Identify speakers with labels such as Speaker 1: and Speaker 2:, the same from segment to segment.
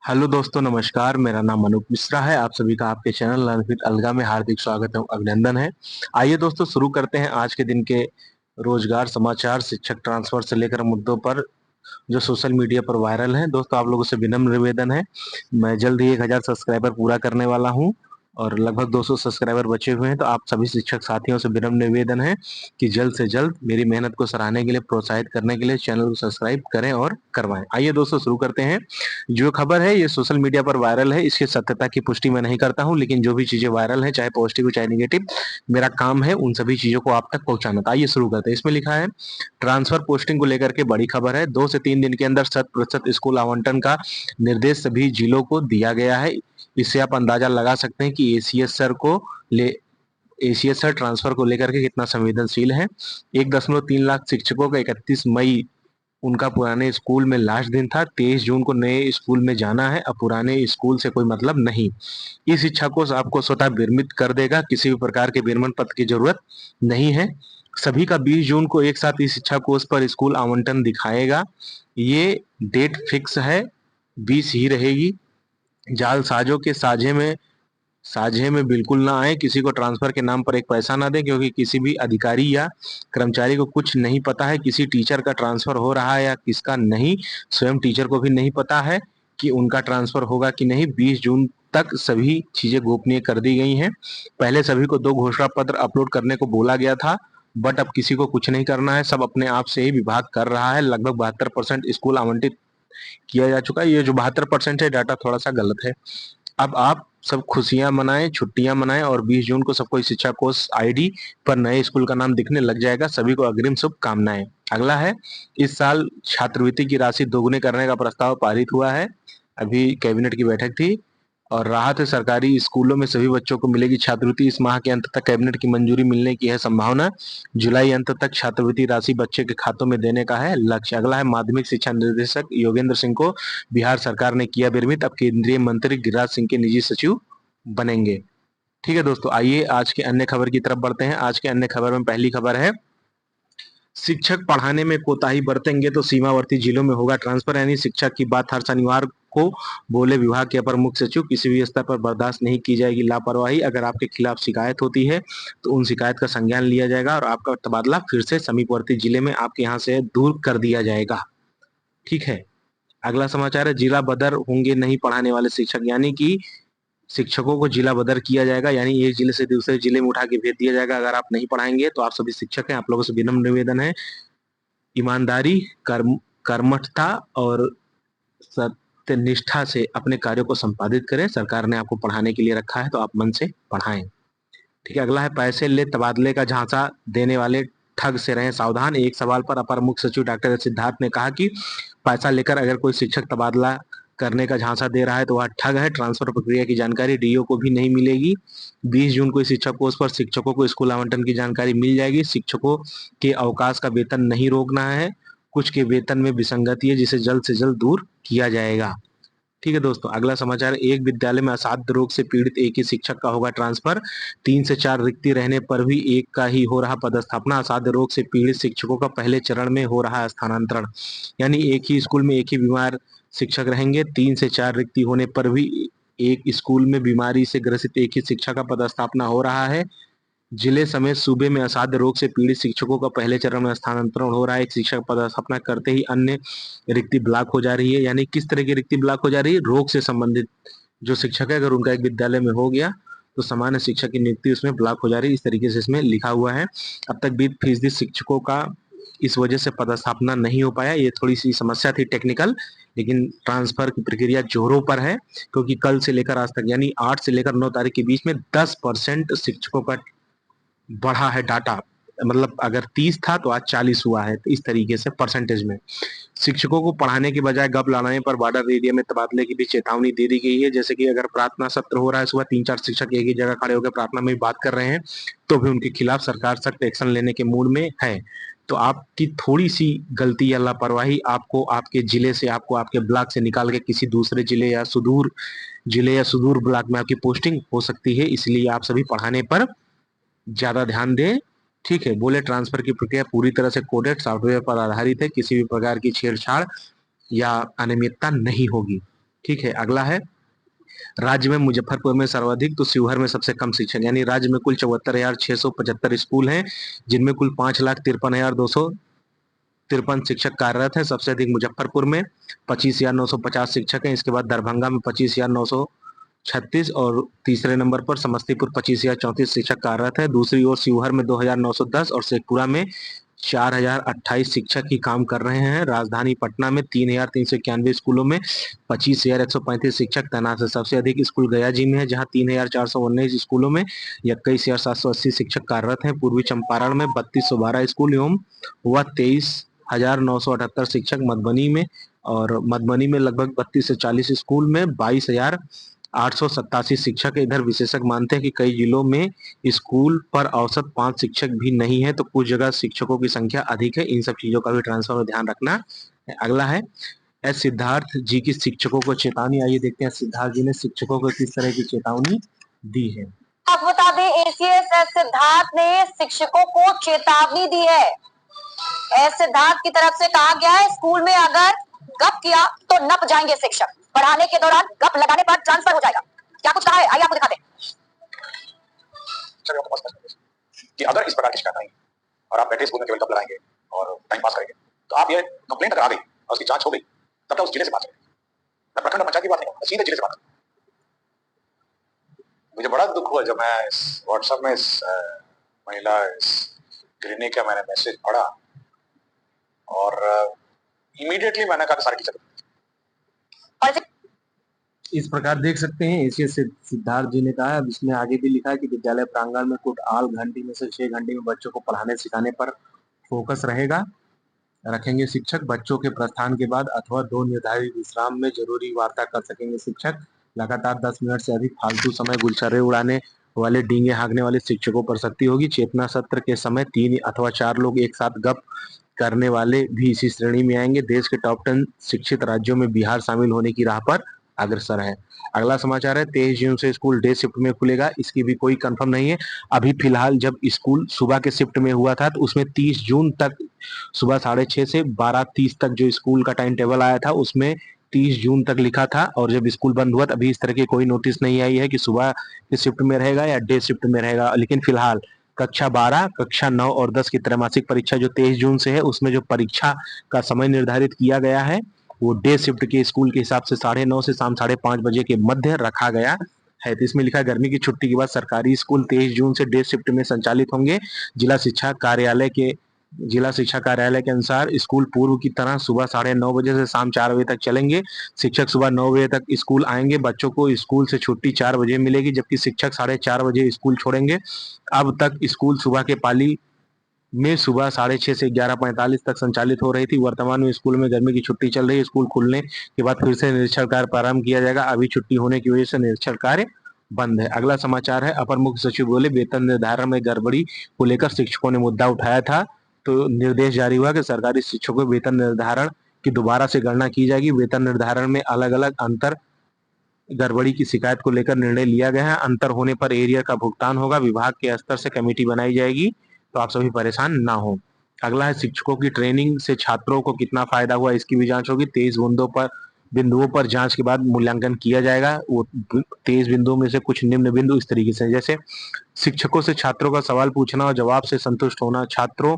Speaker 1: Hello दोस्तों, नमस्कार। मेरा नाम अनूप मिश्रा है। आप सभी का आपके चैनल लर्न विद अलगा में हार्दिक स्वागत एवं अभिनंदन है। आइए दोस्तों, शुरू करते हैं आज के दिन के रोजगार समाचार, शिक्षक ट्रांसफर से लेकर मुद्दों पर जो सोशल मीडिया पर वायरल है। दोस्तों, आप लोगों से विनम्र निवेदन है, मैं जल्द ही 1000 सब्सक्राइबर पूरा करने वाला हूं और लगभग 200 सब्सक्राइबर बचे हुए हैं। तो आप सभी शिक्षक साथियों से विनम्र निवेदन है कि जल्द से जल्द मेरी मेहनत को सराहने के लिए, प्रोत्साहित करने के लिए चैनल को सब्सक्राइब करें और करवाएं। आइए दोस्तों, शुरू करते हैं। जो खबर है ये सोशल मीडिया पर वायरल है, इसकी सत्यता की पुष्टि मैं नहीं करता हूं, लेकिन जो भी चीजें वायरल है, चाहे पॉजिटिव हो चाहे निगेटिव, मेरा काम है उन सभी चीजों को आप तक पहुंचाना। तो आइए शुरू करते हैं। इसमें लिखा है, ट्रांसफर पोस्टिंग को लेकर के बड़ी खबर है। 2 से 3 दिन के अंदर 100% स्कूल आवंटन का निर्देश सभी जिलों को दिया गया है। इससे आप अंदाजा लगा सकते हैं कि ले एसीएस सर ट्रांसफर को लेकर के कितना संवेदनशील है। 1.3 लाख शिक्षकों का 31 मई उनका पुराने स्कूल में लास्ट दिन था। 23 जून को नए स्कूल में जाना है। अब पुराने स्कूल से कोई मतलब नहीं। इस इच्छा को आपको स्वतः विरमित कर देगा। किसी भी प्रकार के विरमण पत्र की जरूरत नहीं है। सभी का 20 जून को एक साथ इस इच्छा कोष पर स्कूल आवंटन दिखाएगा। ये डेट फिक्स है, 20 ही रहेगी। जालसाजों के साझे में बिल्कुल ना आए। किसी को ट्रांसफर के नाम पर एक पैसा ना दे, क्योंकि किसी भी अधिकारी या कर्मचारी को कुछ नहीं पता है किसी टीचर का ट्रांसफर हो रहा है या किसका नहीं। स्वयं टीचर को भी नहीं पता है कि उनका ट्रांसफर होगा कि नहीं। 20 जून तक सभी चीजें गोपनीय कर दी गई हैं। पहले सभी को 2 घोषणा पत्र अपलोड करने को बोला गया था, बट अब किसी को कुछ नहीं करना है। सब अपने आप से ही विभाग कर रहा है। लगभग 72% स्कूल आवंटित किया जा चुका है। ये जो 72% है, डाटा थोड़ा सा गलत है। अब आप सब खुशियां मनाएं, छुट्टियां मनाएं और 20 जून को सबको शिक्षा कोष आईडी पर नए स्कूल का नाम दिखने लग जाएगा। सभी को अग्रिम शुभकामनाएं। अगला है, इस साल छात्रवृत्ति की राशि दोगुनी करने का प्रस्ताव पारित हुआ है। अभी कैबिनेट की बैठक थी और राहत है, सरकारी स्कूलों में सभी बच्चों को मिलेगी छात्रवृत्ति। इस माह के अंत तक कैबिनेट की मंजूरी मिलने की है संभावना। जुलाई अंत तक छात्रवृत्ति राशि बच्चे के खातों में देने का है लक्ष्य। अगला है, माध्यमिक शिक्षा निदेशक योगेंद्र सिंह को बिहार सरकार ने किया विरमित। अब केंद्रीय मंत्री गिरिराज सिंह के निजी सचिव बनेंगे। ठीक है दोस्तों, आइए आज के अन्य खबर की तरफ बढ़ते हैं। आज के अन्य खबर में पहली खबर है, शिक्षक पढ़ाने में कोताही बरतेंगे तो सीमावर्ती जिलों में होगा ट्रांसफर। यानी शिक्षक की बात हर शनिवार को बोले विभाग के अपर मुख्य सचिव। किसी भी स्तर पर बर्दाश्त नहीं की जाएगी लापरवाही। अगर आपके खिलाफ शिकायत होती है तो उन शिकायत का संज्ञान लिया जाएगा और आपका तबादला फिर से समीपवर्ती जिले में आपके यहाँ से दूर कर दिया जाएगा। ठीक है। अगला समाचार है, जिला बदर होंगे नहीं पढ़ाने वाले शिक्षक। यानी कि शिक्षकों को जिला बदर किया जाएगा, यानी एक जिले से दूसरे जिले में उठा के भेज दिया जाएगा अगर आप नहीं पढ़ाएंगे। तो आप सभी शिक्षक हैं, आप लोगों से विनम्र निवेदन है, ईमानदारी, कर्मठता और सत्यनिष्ठा से अपने कार्यों को संपादित करें। सरकार ने आपको पढ़ाने के लिए रखा है तो आप मन से पढ़ाएं। ठीक है। अगला है, पैसे ले तबादले का झांसा देने वाले ठग से रहें सावधान। एक सवाल पर अपर मुख्य सचिव डॉक्टर सिद्धार्थ ने कहा कि पैसा लेकर अगर कोई शिक्षक तबादला करने का झांसा दे रहा है तो वह ठग है। ट्रांसफर प्रक्रिया की जानकारी डीओ को भी नहीं मिलेगी। 20 जून को शिक्षक कोष पर शिक्षकों को स्कूल आवंटन की जानकारी मिल जाएगी। शिक्षकों के अवकाश का वेतन नहीं रोकना है। कुछ के वेतन में विसंगति है जिसे जल्द से जल्द दूर किया जाएगा। ठीक है दोस्तों, अगला समाचार, एक विद्यालय में असाध्य रोग से पीड़ित एक ही शिक्षक का होगा ट्रांसफर। 3 से 4 रिक्ति रहने पर भी एक का ही हो रहा पदस्थापना। असाध्य रोग से पीड़ित शिक्षकों का पहले चरण में हो रहा स्थानांतरण। यानी एक ही स्कूल में एक ही बीमार शिक्षक रहेंगे। 3 से 4 रिक्ति होने पर भी एक स्कूल में बीमारी से ग्रसित एक ही शिक्षक का पदस्थापना हो रहा है। जिले समेत सूबे में असाध्य रोग से पीड़ित शिक्षकों का पहले चरण में स्थानांतरण हो रहा है। एक शिक्षक पदस्थापना करते ही अन्य रिक्ति ब्लॉक हो जा रही है। यानी किस तरह की रिक्ति ब्लॉक हो जा रही है? रोग से संबंधित जो शिक्षक है, अगर उनका एक विद्यालय में हो गया तो सामान्य शिक्षक की नियुक्ति उसमें ब्लॉक हो जा रही है। इस तरीके से इसमें लिखा हुआ है। अब तक 20% शिक्षकों का इस वजह से पदस्थापना नहीं हो पाया। ये थोड़ी सी समस्या थी टेक्निकल, लेकिन ट्रांसफर की प्रक्रिया जोरों पर है, क्योंकि कल से लेकर आज तक यानी 8 से लेकर 9 तारीख के बीच में 10% शिक्षकों का बढ़ा है डाटा। मतलब अगर 30 था तो आज 40 हुआ है। तो इस तरीके से परसेंटेज में शिक्षकों को पढ़ाने के बजाय गप लड़ाने पर बॉर्डर एरिया में तबादले की भी चेतावनी दे दी गई है। जैसे कि अगर प्रार्थना सत्र हो रहा है सुबह, 3-4 शिक्षक एक ही जगह खड़े होकर प्रार्थना में बात कर रहे हैं, तो भी उनके खिलाफ सरकार सख्त एक्शन लेने के मूड में है। तो आपकी थोड़ी सी गलती या लापरवाही आपको आपके जिले से, आपको आपके ब्लॉक से निकाल के किसी दूसरे जिले या सुदूर ब्लॉक में आपकी पोस्टिंग हो सकती है। इसलिए आप सभी पढ़ाने पर ज्यादा ध्यान दें। ठीक है। बोले, ट्रांसफर की प्रक्रिया पूरी तरह से कोडेड सॉफ्टवेयर पर आधारित है। किसी भी प्रकार की छेड़छाड़ या अनियमितता नहीं होगी। ठीक है, अगला है राज्य में मुजफ्फरपुर में सर्वाधिक तो शिवहर में सबसे कम शिक्षक, यानी राज्य में कुल 74,675 स्कूल हैं, जिनमें कुल 5,53,253 शिक्षक कार्यरत हैं। सबसे अधिक मुजफ्फरपुर में 25,950 शिक्षक हैं। इसके बाद दरभंगा में 25,936 और तीसरे नंबर पर समस्तीपुर 25,034 शिक्षक कार्यरत है। दूसरी ओर शिवहर में 2,910 और शेखपुरा में 4,028 शिक्षक ही काम कर रहे हैं। राजधानी पटना में 3,391 स्कूलों में 25,135 शिक्षक तैनात है। सबसे अधिक स्कूल गया जी में है, जहां 3,419 स्कूलों में 21,780 शिक्षक कार्यरत हैं। पूर्वी चंपारण में 3,212 स्कूल एवं व 23,978 शिक्षक मधुबनी में, और मधुबनी में लगभग 32 से 40 स्कूल में 22,887 शिक्षक। इधर विशेषज्ञ मानते हैं कि कई जिलों में स्कूल पर औसत 5 शिक्षक भी नहीं है, तो कुछ जगह शिक्षकों की संख्या अधिक है। इन सब चीजों का भी ट्रांसफर में ध्यान रखना है। अगला है एस सिद्धार्थ जी की शिक्षकों को चेतावनी। आइए देखते हैं सिद्धार्थ जी ने शिक्षकों को किस तरह की चेतावनी दी है।
Speaker 2: आप बता दें, एसीएस एस सिद्धार्थ ने शिक्षकों को चेतावनी दी है। एस सिद्धार्थ की तरफ से कहा गया है, स्कूल में अगर गप किया तो नप जाएंगे शिक्षक। पढ़ाने के दौरान गप लगाने पर ट्रांसफर हो जाएगा। क्या कुछ कहा है, आइए आपको दिखाते हैं।
Speaker 3: कि अगर इस प्रकार की शिकायत आई और आप बैठे स्कूल में केवल गप लगाएंगे और टाइम पास करेंगे, तो आप ये कंप्लेंट अगर आ गई और उसकी जांच हो गई, तब तक उस जिले से बात करें। मैं प्रखंड पंचायत की बात नहीं, सीधे जिले से बात करें। मुझे बड़ा दुख हुआ जब मैं इस व्हाट्सएप में इस महिला इस गृहिणी का मैंने मैसेज पढ़ा और इमीडिएटली मैंने कहा सारी टीचर।
Speaker 1: इस प्रकार देख सकते हैं एसीएस सिद्धार्थ जी ने कहा है। अब इसमें आगे भी लिखा है कि विद्यालय प्रांगण में कुछ आल घंटे में से 6 घंटे में बच्चों को पढ़ाने सिखाने पर फोकस रखेंगे शिक्षक। बच्चों के प्रस्थान के बाद अथवा 2 निर्धारित विश्राम में जरूरी वार्ता कर सकेंगे शिक्षक। लगातार 10 मिनट से अधिक फालतू समय गुलछर्रे उड़ाने वाले, डींगे हाँकने वाले शिक्षकों पर सख्ती होगी। चेतना सत्र के समय 3 अथवा 4 लोग एक साथ गप करने वाले भी इसी श्रेणी में आएंगे। देश के टॉप 10 शिक्षित राज्यों में बिहार शामिल होने की राह पर अग्रसर है। अगला समाचार है 23 जून से स्कूल डे शिफ्ट में खुलेगा। इसकी भी कोई कंफर्म नहीं है। अभी फिलहाल जब स्कूल सुबह के शिफ्ट में हुआ था तो उसमें 30 जून तक सुबह 6:30 से 12:30 तक जो स्कूल का टाइम टेबल आया था उसमें 30 जून तक लिखा था, और जब स्कूल बंद हुआ अभी इस तरह की कोई नोटिस नहीं आई है कि सुबह के शिफ्ट में रहेगा या डे शिफ्ट में रहेगा। लेकिन फिलहाल कक्षा 12, कक्षा 9 और 10 की त्रैमासिक परीक्षा जो 23 जून से है, उसमें जो परीक्षा का समय निर्धारित किया गया है वो डे शिफ्ट के स्कूल के हिसाब से 9:30 से शाम 5:30 बजे के मध्य रखा गया है। तो इसमें लिखा है गर्मी की छुट्टी के बाद सरकारी स्कूल 23 जून से डे शिफ्ट में संचालित होंगे। जिला शिक्षा कार्यालय के अनुसार स्कूल पूर्व की तरह सुबह 9:30 बजे से शाम 4 बजे तक चलेंगे। शिक्षक सुबह 9 बजे तक स्कूल आएंगे। बच्चों को स्कूल से छुट्टी 4 बजे मिलेगी, जबकि शिक्षक 4:30 बजे स्कूल छोड़ेंगे। अब तक स्कूल सुबह के पाली में सुबह 6:30 से 11:45 तक संचालित हो रही थी। वर्तमान में स्कूल में गर्मी की छुट्टी चल रही है। स्कूल खुलने के बाद फिर से निरीक्षण कार्य प्रारंभ किया जाएगा। अभी छुट्टी होने की वजह से निरीक्षण कार्य बंद है। अगला समाचार है अपर मुख्य सचिव बोले वेतन निर्धारण में गड़बड़ी को लेकर शिक्षकों ने मुद्दा उठाया था, तो निर्देश जारी हुआ कि सरकारी शिक्षकों के वेतन निर्धारण की दोबारा से गणना की जाएगी। वेतन निर्धारण में अलग अलग अंतर गड़बड़ी की शिकायत को लेकर निर्णय लिया गया है। अंतर होने पर एरियर का भुगतान होगा। विभाग के स्तर से कमेटी बनाई जाएगी, तो आप सभी परेशान ना हो। अगला है शिक्षकों की ट्रेनिंग से छात्रों को कितना फायदा हुआ, इसकी भी जांच होगी। 23 बिंदुओं पर जांच के बाद मूल्यांकन किया जाएगा। वो 23 बिंदुओं में से कुछ निम्न बिंदु इस तरीके से, जैसे शिक्षकों से छात्रों का सवाल पूछना और जवाब से संतुष्ट होना, छात्रों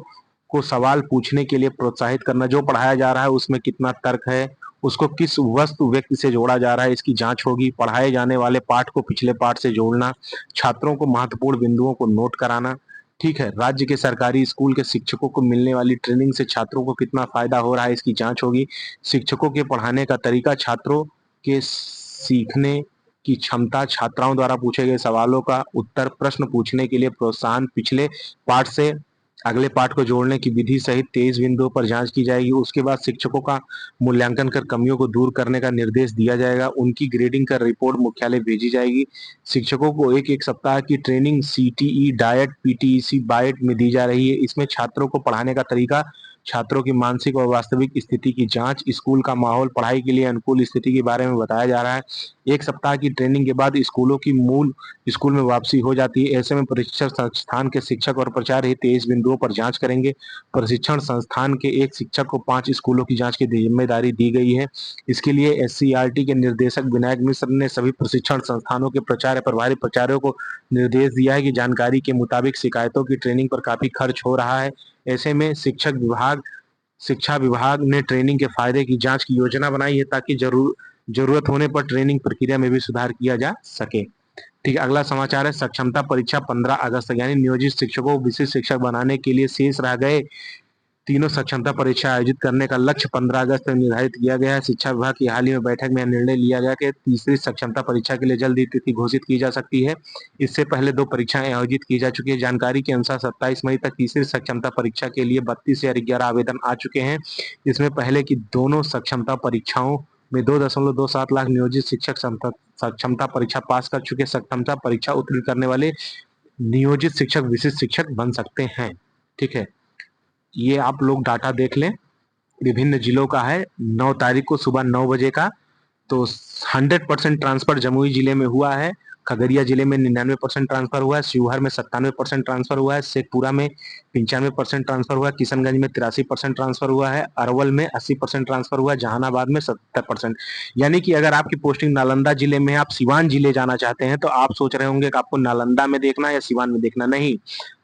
Speaker 1: को सवाल पूछने के लिए प्रोत्साहित करना, जो पढ़ाया जा रहा है उसमें कितना तर्क है, उसको किस वस्तु व्यक्ति से जोड़ा जा रहा है, इसकी जांच होगी। पढ़ाए जाने वाले पाठ को पिछले पाठ से जोड़ना, छात्रों को महत्वपूर्ण बिंदुओं को नोट कराना। ठीक है, राज्य के सरकारी स्कूल के शिक्षकों को मिलने वाली ट्रेनिंग से छात्रों को कितना फायदा हो रहा है, इसकी जांच होगी। शिक्षकों के पढ़ाने का तरीका, छात्रों के सीखने की क्षमता, छात्राओं द्वारा पूछे गए सवालों का उत्तर, प्रश्न पूछने के लिए प्रोत्साहन, पिछले पाठ से अगले पाठ को जोड़ने की विधि सहित 23 बिंदुओं पर जांच की जाएगी। उसके बाद शिक्षकों का मूल्यांकन कर कमियों को दूर करने का निर्देश दिया जाएगा। उनकी ग्रेडिंग कर रिपोर्ट मुख्यालय भेजी जाएगी। शिक्षकों को एक सप्ताह की ट्रेनिंग सीटीई डाइट पीटीईसी बाइट में दी जा रही है। इसमें छात्रों को पढ़ाने का तरीका, छात्रों की मानसिक और वास्तविक स्थिति की जांच, स्कूल का माहौल, पढ़ाई के लिए अनुकूल स्थिति के बारे में बताया जा रहा है। 1 सप्ताह की ट्रेनिंग के बाद स्कूलों की मूल स्कूल में वापसी हो जाती है। ऐसे में प्रशिक्षण संस्थान के शिक्षक और प्राचार्य 23 बिंदुओं पर जांच करेंगे। प्रशिक्षण संस्थान के एक शिक्षक को 5 स्कूलों की जांच की जिम्मेदारी दी गई है। इसके लिए एससीईआरटी के निर्देशक विनायक मिश्र ने सभी प्रशिक्षण संस्थानों के प्राचार्य, प्रभारी प्राचार्यों को निर्देश दिया है कि जानकारी के मुताबिक शिकायतों की ट्रेनिंग पर काफी खर्च हो रहा है। ऐसे में शिक्षा विभाग ने ट्रेनिंग के फायदे की जांच की योजना बनाई है ताकि जरूरत होने पर ट्रेनिंग प्रक्रिया में भी सुधार किया जा सके। ठीक है, अगला समाचार है सक्षमता परीक्षा 15 अगस्त तक, यानी नियोजित शिक्षकों को विशिष्ट शिक्षक बनाने के लिए शेष रह गए तीनों सक्षमता परीक्षा आयोजित करने का लक्ष्य 15 अगस्त तक निर्धारित किया गया है। शिक्षा विभाग की हाल ही में बैठक में निर्णय लिया गया कि तीसरी सक्षमता परीक्षा के लिए जल्द ही तिथि घोषित की जा सकती है। इससे पहले 2 परीक्षाएं आयोजित की जा चुकी है। जानकारी के अनुसार 27 मई तक तीसरी सक्षमता परीक्षा के लिए 32 या 11 आवेदन आ चुके हैं। इसमें पहले की दोनों सक्षमता परीक्षाओं में 2.27 लाख नियोजित शिक्षक सक्षमता परीक्षा पास कर चुके। सक्षमता परीक्षा उत्तीर्ण करने वाले नियोजित शिक्षक विशिष्ट शिक्षक बन सकते हैं। ठीक है, ये आप लोग डाटा देख लें, विभिन्न जिलों का है। 9 तारीख को सुबह 9 बजे का तो 100% ट्रांसफर जमुई जिले में हुआ है। खगड़िया जिले में 99% ट्रांसफर हुआ है। शिवहर में 97% ट्रांसफर हुआ है। शेखपुरा में 95% ट्रांसफर हुआ है। किशनगंज में 83% ट्रांसफर हुआ है। अरवल में 80% ट्रांसफर हुआ है। जहानाबाद में 70%। यानी कि अगर आपकी पोस्टिंग नालंदा जिले में, आप सिवान जिले जाना चाहते हैं तो आप सोच रहे होंगे कि आपको नालंदा में देखना है या सिवान में देखना। नहीं,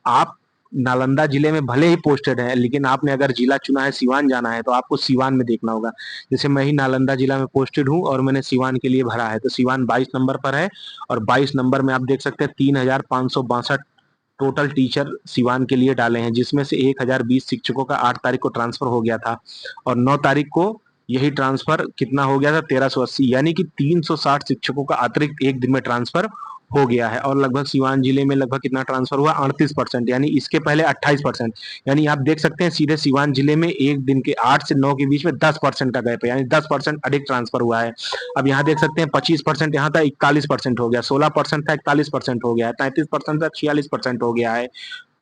Speaker 1: आप नालंदा जिले में भले ही पोस्टेड है, लेकिन आपने अगर जिला चुना है सिवान जाना है तो आपको सिवान में देखना होगा। जैसे मैं ही नालंदा जिला में पोस्टेड हूं और मैंने सिवान के लिए भरा है, तो सिवान 22 नंबर पर है और 22 नंबर में आप देख सकते हैं 3562 टोटल टीचर सिवान के लिए डाले हैं, जिसमें से 1020 शिक्षकों का 8 तारीख को ट्रांसफर हो गया था और 9 तारीख को यही ट्रांसफर कितना हो गया था 1380, यानी कि 360 शिक्षकों का अतिरिक्त एक दिन में ट्रांसफर हो गया है। और लगभग सिवान जिले में लगभग कितना ट्रांसफर हुआ 38%, यानी इसके पहले 28%। यानी आप देख सकते हैं सीधे सिवान जिले में एक दिन के 8 से 9 के बीच में 10% का गैप है, यानी 10% अधिक ट्रांसफर हुआ है। अब यहाँ देख सकते हैं 25% यहाँ था 41% हो गया, 16% था 41% हो गया है, 33% था 46% हो गया है,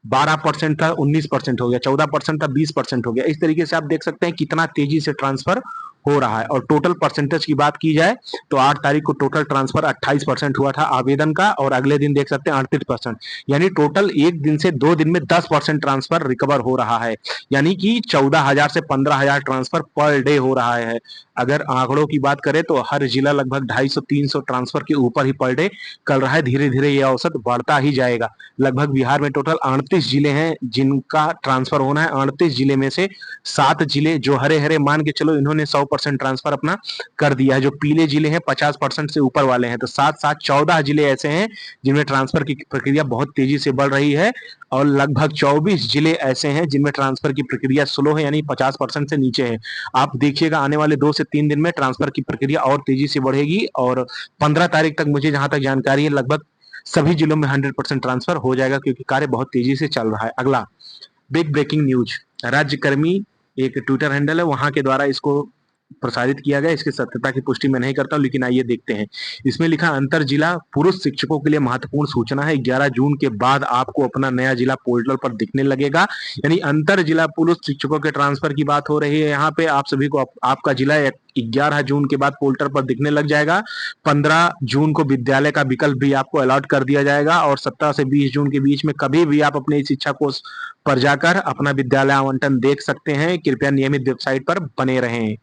Speaker 1: 12% था 19% हो गया, 14% था 20% हो गया। इस तरीके से आप देख सकते हैं कितना तेजी से ट्रांसफर हो रहा है। और टोटल परसेंटेज की बात की जाए तो 8 तारीख को टोटल ट्रांसफर 28% हुआ था आवेदन का और अगले दिन देख सकते हैं 38%, यानी टोटल एक दिन से 2 दिन में 10% ट्रांसफर रिकवर हो रहा है, यानी कि 14,000 से 15,000 ट्रांसफर पर डे हो रहा है। अगर आंकड़ों की बात करें तो हर जिला लगभग 250-300 ट्रांसफर के ऊपर ही पर डे कर रहा है। धीरे धीरे यह औसत बढ़ता ही जाएगा। लगभग बिहार में टोटल 38 जिले हैं जिनका ट्रांसफर होना है। 38 जिले में से 7 जिले जो हरे हरे मान के चलो इन्होंने 100% ट्रांसफर अपना कर दिया है। जो पीले जिले हैं 50% से ऊपर वाले हैं, तो 7-7 14 जिले ऐसे हैं जिनमें ट्रांसफर की प्रक्रिया बहुत तेजी से बढ़ रही है और लगभग 24 जिले ऐसे हैं जिनमें ट्रांसफर की प्रक्रिया स्लो है, यानी 50% से नीचे है। आप देखिएगा आने वाले 2 से 3 दिन में ट्रांसफर की प्रक्रिया और तेजी से बढ़ेगी और 15 तारीख तक मुझे जहां तक जानकारी है लगभग सभी जिलों में 100% ट्रांसफर हो जाएगा, क्योंकि कार्य बहुत तेजी से चल रहा है। अगला बिग ब्रेकिंग न्यूज, राज्यकर्मी एक ट्विटर हैंडल है, वहां के द्वारा इसको प्रसारित किया गया। इसकी सत्यता की पुष्टि मैं नहीं करता हूं, लेकिन आइए देखते हैं। इसमें लिखा अंतर जिला पुरुष शिक्षकों के लिए महत्वपूर्ण सूचना है। 11 जून के बाद आपको अपना नया जिला पोर्टल पर दिखने लगेगा। यानी अंतर जिला पुरुष शिक्षकों के ट्रांसफर की बात हो रही है। यहाँ पे आप सभी को आपका जिला 11 जून के बाद पोर्टल पर दिखने लग जाएगा। 15 जून को विद्यालय का विकल्प भी आपको अलॉट कर दिया जाएगा और 17 से 20 जून के बीच में कभी भी आप अपने शिक्षा कोष पर जाकर अपना विद्यालय आवंटन देख सकते हैं। कृपया नियमित वेबसाइट पर बने रहें।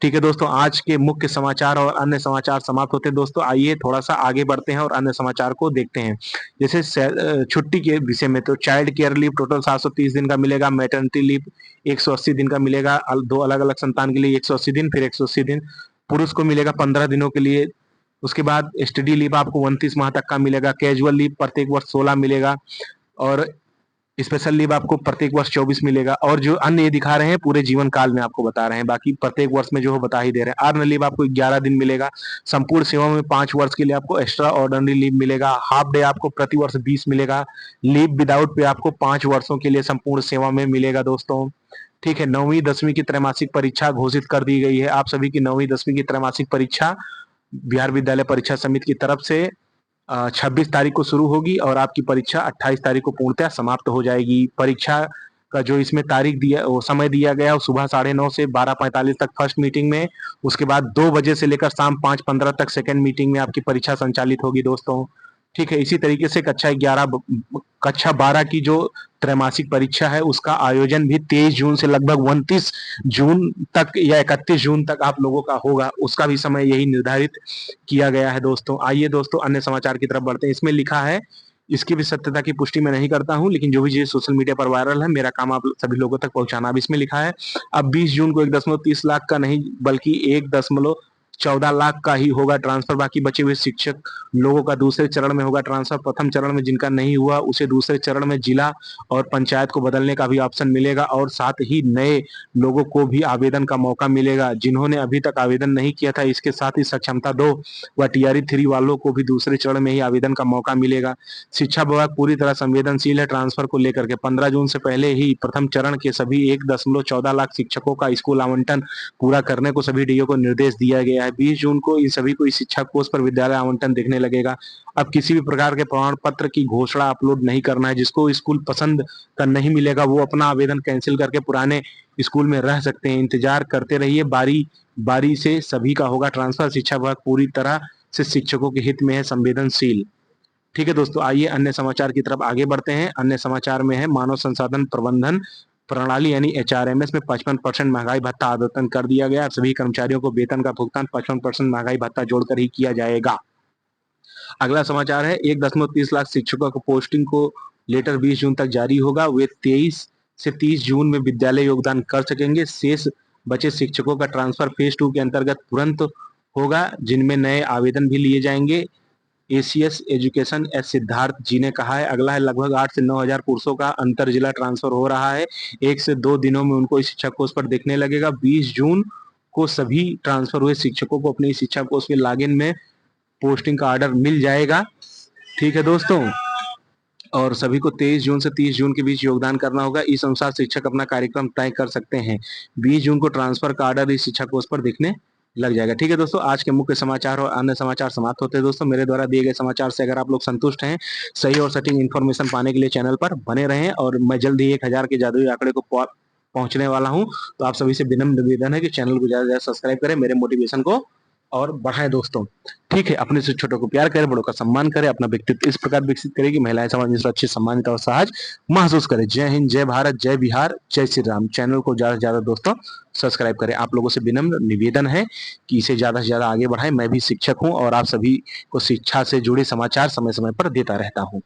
Speaker 1: ठीक है दोस्तों, आज के मुख्य समाचार और अन्य समाचार समाप्त होते हैं। दोस्तों आइए थोड़ा सा आगे बढ़ते हैं और अन्य समाचार को देखते हैं। जैसे छुट्टी के विषय में, तो चाइल्ड केयर लीव टोटल 730 दिन का मिलेगा। मैटरनिटी लीव 180 दिन का मिलेगा, 2 अलग अलग संतान के लिए 180 दिन, फिर 180 दिन पुरुष को मिलेगा 15 दिनों के लिए। उसके बाद एसटीडी लीव आपको 29 माह तक का मिलेगा। कैजुअल लीव प्रत्येक वर्ष 16 मिलेगा और स्पेशल लीव आपको प्रत्येक वर्ष 24 मिलेगा। और जो अन्य ये दिखा रहे हैं पूरे जीवन काल में आपको बता रहे हैं, बाकी प्रत्येक वर्ष में जो है बता ही दे रहे हैं। अर्न लीव आपको 11 दिन मिलेगा। संपूर्ण सेवा में 5 वर्ष के लिए आपको एक्स्ट्रा ऑर्डिनरी लीव मिलेगा। हाफ डे आपको प्रति वर्ष 20 मिलेगा। लीव विदाउट पे आपको 5 वर्षों के लिए संपूर्ण सेवा में मिलेगा दोस्तों। ठीक है, 9वीं 10वीं की त्रैमासिक परीक्षा घोषित कर दी गई है। आप सभी की 9वीं 10वीं की त्रैमासिक परीक्षा बिहार विद्यालय परीक्षा समिति की तरफ से 26 तारीख को शुरू होगी और आपकी परीक्षा 28 तारीख को पूर्णतः समाप्त हो जाएगी। परीक्षा का जो इसमें तारीख दिया, वो समय दिया गया है, सुबह 9:30 से 12:45 तक फर्स्ट मीटिंग में, उसके बाद 2 बजे से लेकर शाम 5:15 तक सेकंड मीटिंग में आपकी परीक्षा संचालित होगी दोस्तों। ठीक है, इसी तरीके से कक्षा 12 की जो त्रैमासिक परीक्षा है उसका आयोजन भी 23 जून से लगभग 29 जून तक या 31 जून तक आप लोगों का होगा, उसका भी समय यही निर्धारित किया गया है दोस्तों। आइए दोस्तों अन्य समाचार की तरफ बढ़ते हैं। इसमें लिखा है, इसकी भी सत्यता की पुष्टि मैं नहीं करता हूं, लेकिन जो भी चीजें सोशल मीडिया पर वायरल है मेरा काम आप सभी लोगों तक पहुंचाना। अब इसमें लिखा है, अब 20 जून को 1.30 लाख का नहीं बल्कि 1.14 लाख का ही होगा ट्रांसफर। बाकी बचे हुए शिक्षक लोगों का दूसरे चरण में होगा ट्रांसफर। प्रथम चरण में जिनका नहीं हुआ उसे दूसरे चरण में जिला और पंचायत को बदलने का भी ऑप्शन मिलेगा, और साथ ही नए लोगों को भी आवेदन का मौका मिलेगा जिन्होंने अभी तक आवेदन नहीं किया था। इसके साथ ही सक्षमता 2 व टीआरई 3 वालों को भी दूसरे चरण में ही आवेदन का मौका मिलेगा। शिक्षा विभाग पूरी तरह संवेदनशील है ट्रांसफर को लेकर के। 15 जून से पहले ही प्रथम चरण के सभी 1.14 लाख शिक्षकों का स्कूल आवंटन पूरा करने को सभी डीओ को निर्देश दिया गया है। 20 जून को इन सभी को इस शिक्षा कोष पर विद्यालय आवंटन दिखने लगेगा। अब किसी भी प्रकार के प्रमाण पत्र की घोषणा अपलोड नहीं करना है। जिसको स्कूल पसंद का नहीं मिलेगा वो अपना आवेदन कैंसिल करके पुराने स्कूल में रह सकते हैं। इंतजार करते रहिए, बारी बारी से सभी का होगा ट्रांसफर। शिक्षा विभाग पूरी तरह से शिक्षकों के हित में है संवेदनशील। ठीक है दोस्तों, आइए अन्य समाचार की तरफ आगे बढ़ते हैं। अन्य समाचार में है, मानव संसाधन प्रबंधन प्रणाली यानी एचआरएमएस में 55% महंगाई भत्ता अद्यतन कर दिया गया। सभी कर्मचारियों को वेतन का भुगतान 55% महंगाई भत्ता जोड़कर ही किया जाएगा। अगला समाचार है, 1.30 लाख शिक्षकों को पोस्टिंग को लेटर 20 जून तक जारी होगा। वे 23 से 30 जून में विद्यालय योगदान कर सकेंगे। शेष बचे शिक्षकों का ट्रांसफर फेज 2 के अंतर्गत तुरंत होगा, जिनमें नए आवेदन भी लिए जाएंगे। एसीएस एजुकेशन एस सिद्धार्थ जी ने कहा है। अगला है, लगभग 8 से 9 हजार पुरुषों का अंतर जिला ट्रांसफर हो रहा है। 1 से 2 दिनों में उनको इस शिक्षा कोष पर दिखने लगेगा। 20 जून को सभी ट्रांसफर हुए शिक्षकों को अपनी शिक्षा कोष में लॉगिन में पोस्टिंग का ऑर्डर मिल जाएगा। ठीक है दोस्तों, और सभी को 23 जून से 30 जून के बीच योगदान करना होगा। इस अनुसार शिक्षक अपना कार्यक्रम तय कर सकते हैं। 20 जून को ट्रांसफर का ऑर्डर इस शिक्षा कोष पर दिखने लग जाएगा। ठीक है दोस्तों, आज के मुख्य समाचार और अन्य समाचार समाप्त होते हैं। दोस्तों, मेरे द्वारा दिए गए समाचार से अगर आप लोग संतुष्ट हैं, सही और सटीक इन्फॉर्मेशन पाने के लिए चैनल पर बने रहें, और मैं जल्द ही 1000 के जादुई आंकड़े को पहुंचने वाला हूं। तो आप सभी से विनम्र निवेदन है कि चैनल को ज्यादा से ज्यादा सब्सक्राइब करें, मेरे मोटिवेशन को और बढ़ाएं दोस्तों। ठीक है, अपने से छोटों को प्यार करें, बड़ों का सम्मान करें, अपना व्यक्तित्व इस प्रकार विकसित करें कि महिलाएं समाज में सुरक्षित, सम्मानित और सहज महसूस करें। जय हिंद, जय भारत, जय बिहार, जय श्री राम। चैनल को ज्यादा से ज्यादा दोस्तों सब्सक्राइब करें। आप लोगों से विनम्र निवेदन है कि इसे ज्यादा से ज्यादा आगे बढ़ाएं। मैं भी शिक्षक हूं और आप सभी को शिक्षा से जुड़े समाचार समय समय पर देता रहता हूं।